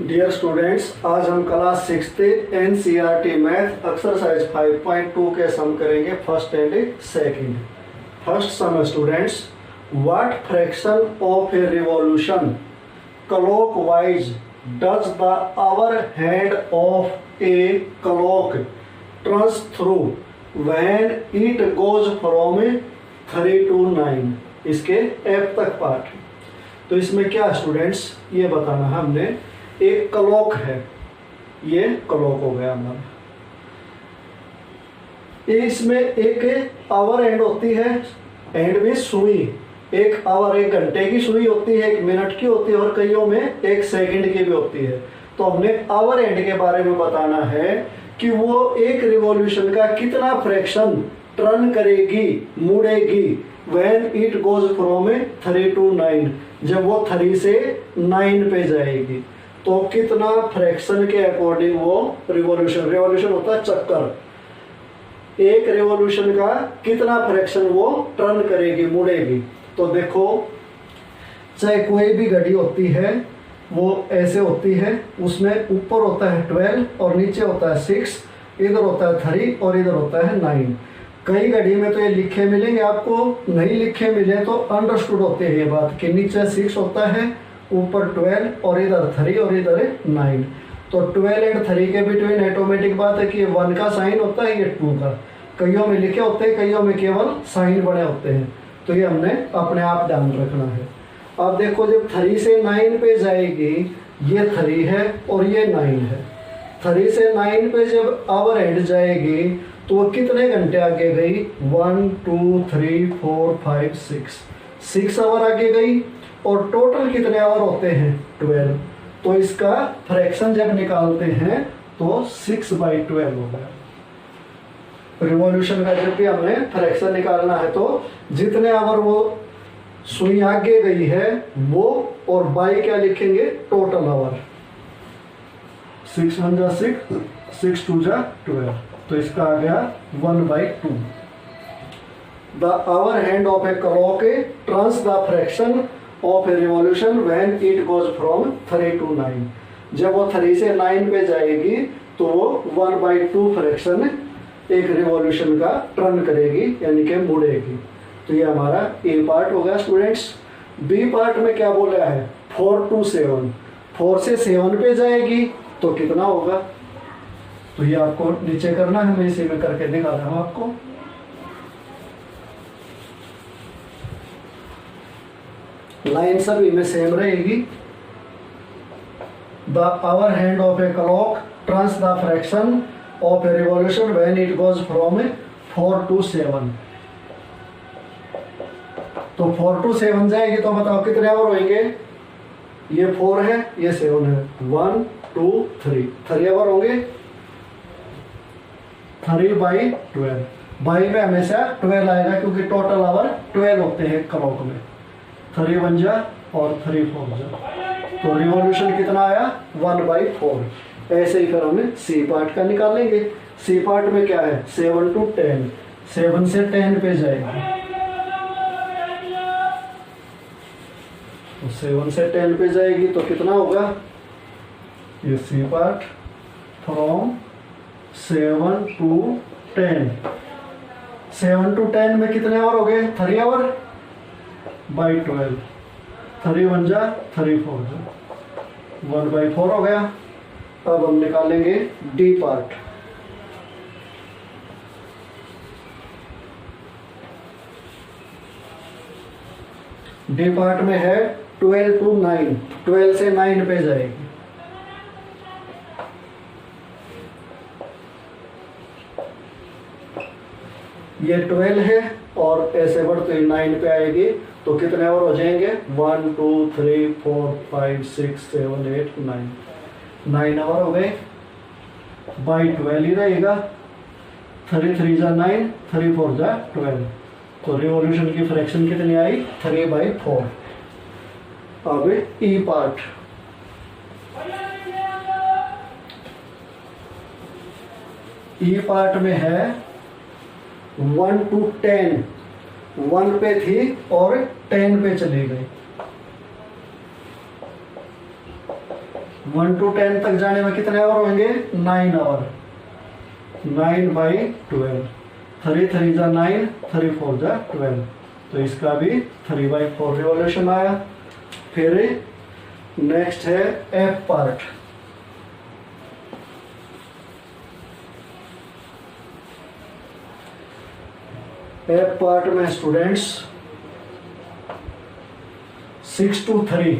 Dear students, आज हम class 6 NCERT math exercise 5.2 के सम करेंगे first and second. First sum students, what fraction of a revolution clockwise does the hour hand of a clock turns through when it goes from 3 to 9। इसके F तक part. तो इसमें क्या students ये बताना है हमने, एक क्लॉक है, ये क्लॉक हो गया हमारा। इसमें एक आवर एंड होती है, एंड में सुई, एक आवर एक घंटे की सुई होती है, एक मिनट की होती है और कईयों में एक सेकंड की भी होती है। तो हमने आवर एंड के बारे में बताना है कि वो एक रिवॉल्यूशन का कितना फ्रैक्शन टर्न करेगी, मुड़ेगी when it goes from 3 to 9, जब वो 3 से 9 पे जाएगी तो कितना फ्रैक्शन के अकॉर्डिंग वो रिवॉल्यूशन होता है चक्कर, एक रिवॉल्यूशन का कितना फ्रैक्शन वो टर्न करेगी, मुड़ेगी। तो देखो, चाहे कोई भी घड़ी होती है वो ऐसे होती है, उसमें ऊपर होता है 12 और नीचे होता है 6, इधर होता है 3 और इधर होता है 9। कई घड़ी में तो ये लिखे मिलेंगे आपको, नहीं लिखे मिले तो अंडरस्टूड होते हैं ये बात कि नीचे 6 होता है, ऊपर 12 और इधर 3 और इधर 9। तो 12 एंड 3 के बिटवीन ऑटोमेटिक बात है कि 1 का साइन होता है, ये 2 का। कईयों में लिखे होते हैं, कईयों में केवल साइन बने होते हैं। तो ये हमने अपने आप ध्यान रखना है। अब देखो, जब 3 से 9 पे जाएगी, ये 3 है और ये 9 है। 3 से 9 पे जब आवर एंड जाएगी तो वो कितने घंटे आगे गई, 1 2 3 4 5 6 आवर आगे गई। और टोटल कितने आवर होते हैं, 12। तो इसका फ्रैक्शन जब निकालते हैं तो 6/12 हो गया। रिवॉल्यूशन का जब भी हमें फ्रैक्शन निकालना है तो जितने आवर वो सुई आगे गई है वो, और बाई क्या लिखेंगे, टोटल आवर। 6 1 जा 6, 6 2 जा 12। तो इसका आ गया 1/2। The hour hand of a clock turns the fraction of a revolution when it goes from 3 to 9। जब वो 3 से 9 पे जाएगी तो वो 1/2 फ्रैक्शन एक रिवॉल्यूशन का टर्न करेगी, यानी कि मुड़ेगी। तो ये हमारा ए पार्ट हो गया स्टूडेंट्स। बी पार्ट में क्या बोला है, 4 to 7। 4 से 7 पे जाएगी तो कितना होगा, तो ये आपको नीचे करना है, मैं इसी में करके दिखा रहा हूं आपको। लाइन सभी में सेम रहेगी। The hour hand of a clock turns the fraction of a revolution when it goes from 4 to 7। तो 4 to 7 जाएगी तो बताओ कितने आवर होंगे, ये 4 है, ये 7 है, 1 2 3 आवर होंगे। 3/12, बाई में हमेशा 12 आएगा क्योंकि टोटल आवर 12 होते हैं क्लॉक में। 3 1 जा और 3 4 जा, तो रिवॉल्यूशन कितना आया, 1/4। ऐसे ही फिर हमें सी पार्ट का निकालेंगे। सी पार्ट में क्या है, 7 to 10, 7 से 10 पे जाएगी। तो 7 से 10 पे जाएगी तो कितना होगा, ये C part from 7 to 10। 7 to 10 में कितने आवर हो गए, 3 आवर बाई 12। 3 1 जा 3 4 जा, 1/4 हो गया। अब हम निकालेंगे डी पार्ट। डी पार्ट में है 12 to 9, 12 से 9 पे जाएगी। ये 12 है और ऐसे बढ़ते 9 पे आएगी तो कितने आवर हो जाएंगे, 1 2 3 4 5 6 7 8 9 आवर हो गए। बाई 12 ही रहेगा। 3 3 जा 9, 3 4 जा 12। तो रिवॉल्यूशन की फ्रैक्शन कितनी आई, 3/4। अब ई पार्ट। ई पार्ट में है 1 to 10, 1 पे थी और 10 पे चली गई। 1 to 10 तक जाने में कितने आवर होंगे? 9 आवर। 9/12, 3 जा 9, 3 4 जा 12, तो इसका भी 3/4 रिवॉल्यूशन आया। फिर नेक्स्ट है एफ पार्ट। एफ पार्ट में स्टूडेंट्स 6 to 3,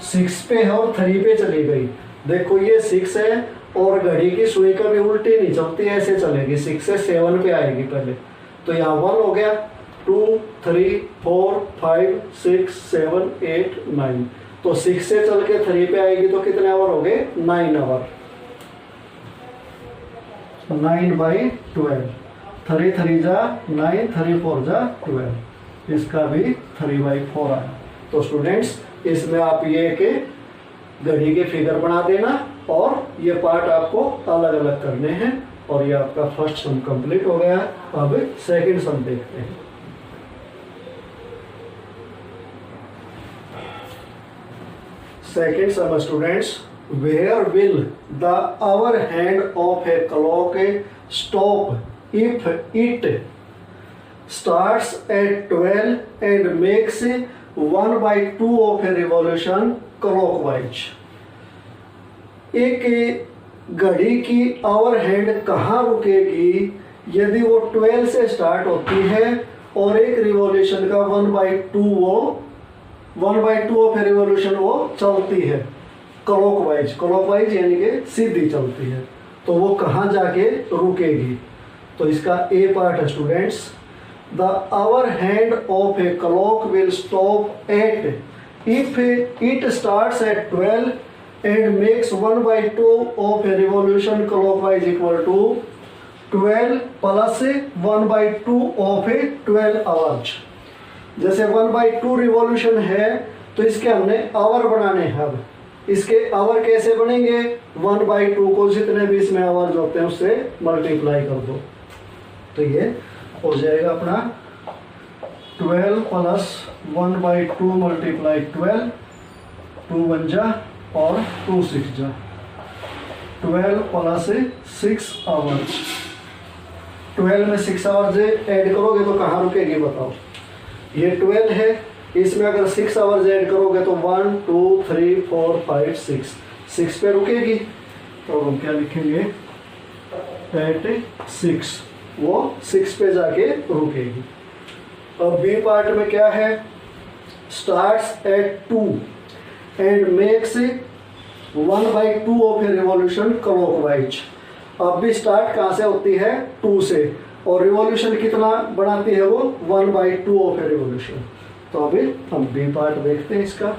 6 पे है और 3 पे चली गई। देखो ये 6 है और घड़ी की सुई कभी उल्टी नहीं चलती, ऐसे चलेगी। 6 से 7 पे आएगी पहले, तो यहाँ 1 हो गया, 2 3 4 5 6 7 8 9, तो 6 से चल के 3 पे आएगी तो कितने आवर हो गए? 9 आवर। 9/12, 3 जा 9, 3 4 जा 12, इसका भी 3/4 आया। तो स्टूडेंट्स इसमें आप ये के घड़ी के फिगर बना देना और ये पार्ट आपको अलग अलग करने हैं, और ये आपका फर्स्ट सम कंप्लीट हो गया। अब सेकंड सम देखते हैं। Second sum students, where will the hour hand of a clock stop if it starts at 12 and makes 1/2 of a revolution clockwise? एक घड़ी की आवर हैंड कहाँ रुकेगी यदि वो 12 से स्टार्ट होती है और एक रिवॉल्यूशन का 1/2 ऑफ ए रिवॉल्यूशन वो चलती है क्लॉकवाइज यानी कि सीधी चलती है, तो वो कहाँ जाके रुकेगी? तो इसका ए पार्ट है students, the hour hand of a clock will stop at if it starts at 12 and makes 1/2 of a revolution clockwise equal to 12 plus 1/2 of a 12 hours। जैसे 1/2 रिवॉल्यूशन है तो इसके हमने आवर बनाने हैं। अब इसके आवर कैसे बनेंगे? 1/2 को जितने भी इसमें आवर होते हैं उससे मल्टीप्लाई कर दो, तो ये हो जाएगा अपना 12 प्लस 1/2 मल्टीप्लाई 12, 2 1 जा और 2 6 जा, 12 प्लस 6 आवर्स। 12 में 6 आवर्स ऐड करोगे तो कहाँ रुकेगी बताओ? ये 12 है, इसमें अगर 6 आवर्स ऐड करोगे तो 1 2 3 4 5 6 पे रुकेगी। तो हम क्या लिखेंगे? एट 6, वो 6 पे जाके रुकेगी। अब बी पार्ट में क्या है? Starts at 2 and makes 1/2 of a revolution clockwise. अब भी स्टार्ट कहाँ से होती है? 2 से, और रिवॉल्यूशन कितना बनाती है वो? 1/2 ऑफ ए रिवॉल्यूशन। तो अभी हम बी पार्ट देखते हैं इसका।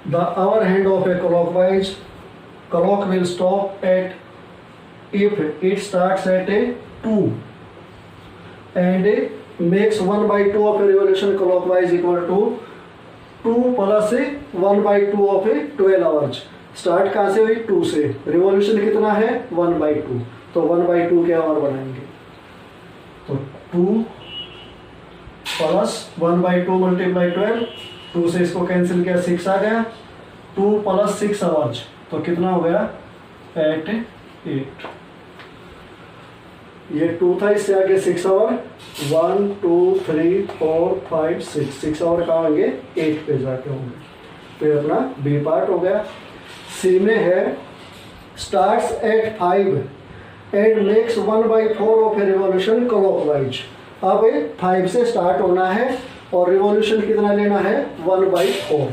The hour hand of a clock will stop at if it starts at a 2 and makes 1/2 of a revolution clockwise equal to 2 plus 1/2 of a 12 hours। Start कहाँ से हुई? 2 से, रिवॉल्यूशन कितना है? 1/2, तो 1/2 के आवर बनाएंगे, तो 2 प्लस 1/2 मल्टीप्लाई 12, 2 से इसको कैंसिल किया, 6 आ गया, 2 प्लस 6 आवर्स, तो कितना हो गया? 8 8। ये 2 था, इससे आगे 6 आवर, 1 2 3 4 5 6 आवर कहाँ होंगे? 8 पे जाके होंगे। तो ये अपना बी पार्ट हो गया। सी में है starts at 5 and makes 1/4 of a revolution clockwise. अब 5 से स्टार्ट होना है और रिवॉल्यूशन कितना लेना है? 1/4।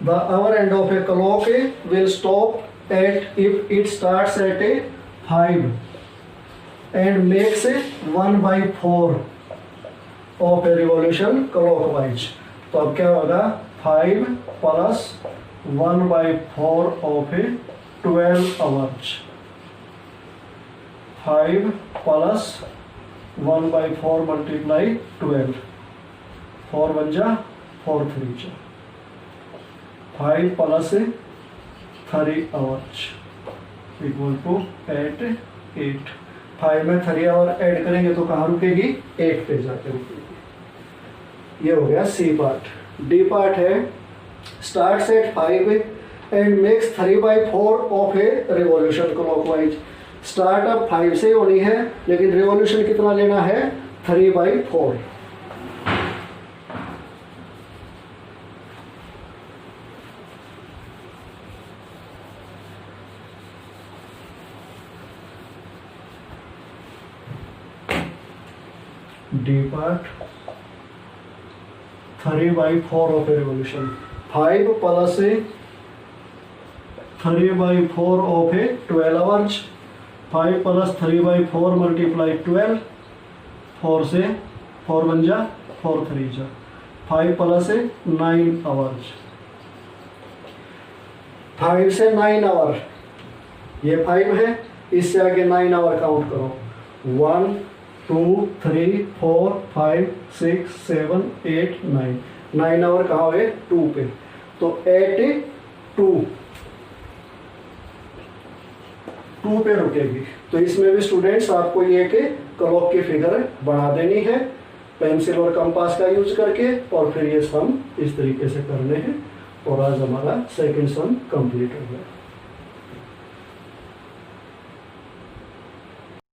The hour end of a clock will stop at if it starts at a 5 and makes 1/4 of a revolution clockwise. तो अब क्या होगा 5 plus 1/4 of A 12 hours. 5 plus 1/4 multiply 12, 4 1 जा 4 3 जा, 5 प्लस 3 आवर्स इक्वल टू 8। 5 में 3 आवर ऐड करेंगे तो कहाँ रुकेगी 8 पे जाकर रुकेगी। ये हो गया सी पार्ट। डी पार्ट है starts at 5 and makes 3/4 of a revolution clockwise. Start अब 5 से होनी है लेकिन रिवॉल्यूशन कितना लेना है 3/4। D part 3/4 of a revolution. 5 plus 3/4 of A 12 hours. 5 plus 3/4 multiply 12, 4 से 4 1 जा 4 3 जा, 5 प्लस 9 आवर्स। 5 से 9 आवर, ये 5 है, इससे आगे 9 आवर काउंट करो। 1 2 3 4 5 6 7 8 9। 9 आवर कहाँ हुए 2 पे, तो 2 पे रुकेगी। तो इसमें भी स्टूडेंट्स आपको ये कि क्लॉक की फिगर बना देनी है पेंसिल और कंपास का यूज करके, और फिर ये सम इस तरीके से करने हैं। और आज हमारा सेकंड सम कंप्लीट हो गया।